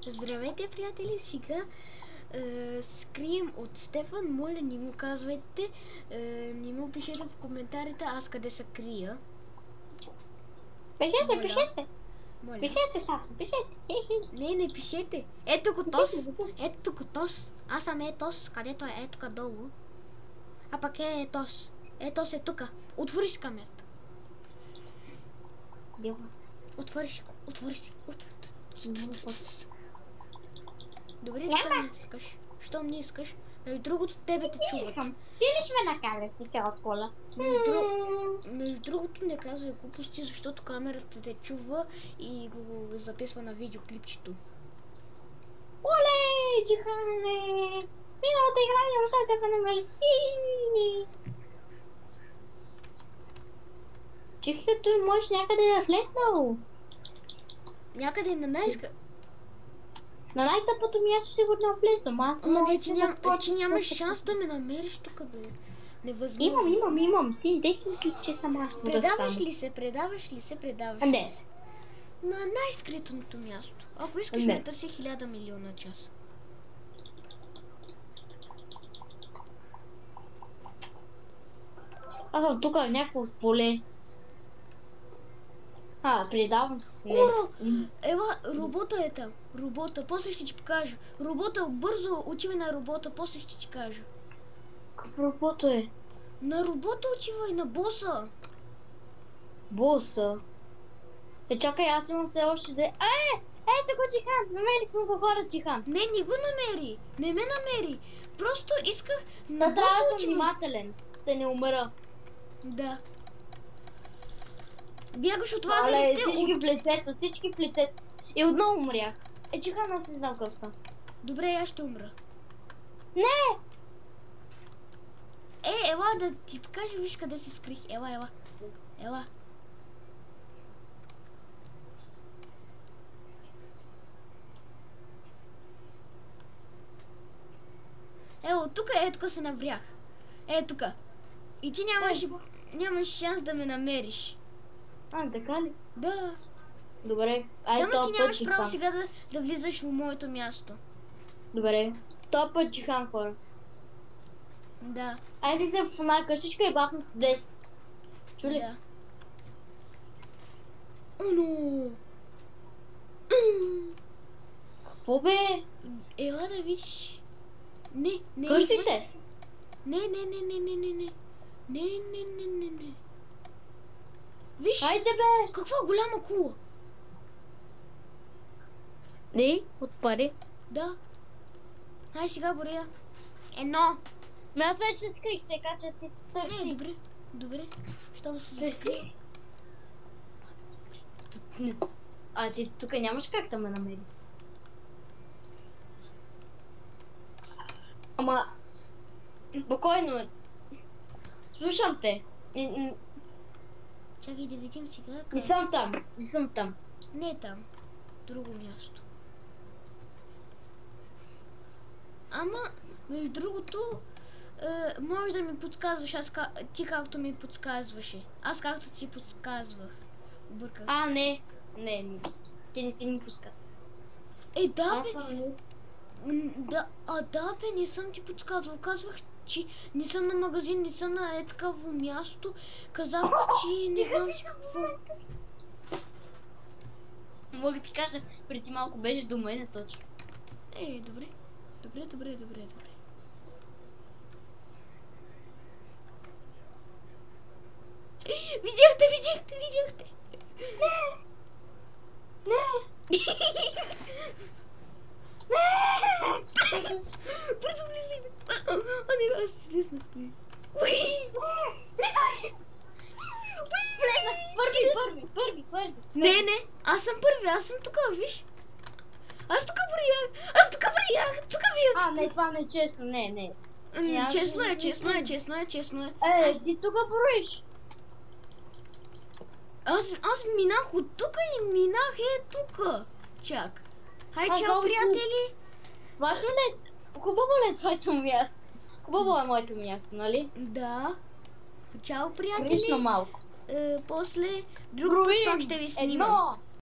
Здравейте, приятели! Сега скрием от Стефан. Моля, не му казвайте, не му пишете в коментарите аз къде се крия. Пишете, Моля. пишете. Моля. Пишете само, пишете. Не пишете. Ето го тос. Ето го тос. Аз съм Етос, където е тук долу. А пък е Етос. Етос е тук. Отвори си камерата. Отвори си. Добре, що не искаш? Щом не искаш? Между другото, тебе те чуват. Ти ли ще ме накараш да се от кола? Между другото, не казвай глупости, защото камерата те чува и го записва на видеоклипчето. Оле, Джихане! Миналата игра не усетя в намерси! Чихето можеш някъде да е влезнал. Някъде на най-иска... На най-тъпото място сигурно влезам. Аз Ама не, че нямаш шанс да ме намериш тук, бе. Невъзможно. Имам. Ти не си мислиш, че съм аз. Предаваш ли се? Не. На най-скритото място. Ако искаш, ме търси 1000 милиона час. Аз съм тук в някакво поле. Предавам се. Уро! Ева, робота е там. Робота. После ще ти покажа. Робота, бързо отивай на робота, после ще ти кажа. Какъв робота е? На робота отивай, на боса. Боса? Чакай, аз имам все още да... Ето го Джихан! Намерихме го хора, Джихан! Не го намери! Не ме намери! Просто исках на боса трябва да съм отивай. внимателен, да не умра. Да. Бягаш от лазерите. Всички в лицето. И отново умрях. Джихан, аз не знам къв съм. Добре, аз ще умра. Не! Ела да ти покажа, виж къде се скрих. Ела. Тук се наврях. Тук. И ти нямаш шанс да ме намериш. Така ли? Да. Добре, ти нямаш право сега да влизаш в моето място. Добре. Тоя път Джихан хора. Да. Влизам в една къщичка и бахме 10. Чули? Да. Оно! Какво бе? Ела да видиш. Не. Къщите? Не. Виж! Хайде бе! Каква голяма кула! Не, от пари. Да. Ай сега боря. Едно. Аз вече се скрих, така че ти търси. Добре. Щом се скри. Ти тук нямаш как да ме намериш. Ама... Спокойно. Слушам те. Чакай да видим сега. Не съм там. Не е там. Друго място. Ама, между другото, можеш да ми подсказваш, ти както ми подсказваше. Аз както ти подсказвах. Обърках се. Не. Ти не си ми подсказва. Да, бе, не съм ти подсказвал. Казвах, че не съм на магазин, не съм на такова място. Казах, че не знам си какво. Мога да ти кажа, преди малко беше до мен точно. Добре. Видяхте! Не! Бързо влизай! Не, аз си слезнах. Първи! Не, аз съм първи, аз съм тук, виж. Аз тук броях, тук вие. Не, това не е честно, не. Честно е. Ти тук броиш. Аз минах от тук и минах тук. Чак. Хай, чао, приятели. Важно ли? Хубаво ли е твоето място? Хубаво е моето място, нали? Да. Чао, приятели. Гришно малко. После друг път пак ще ви снимам.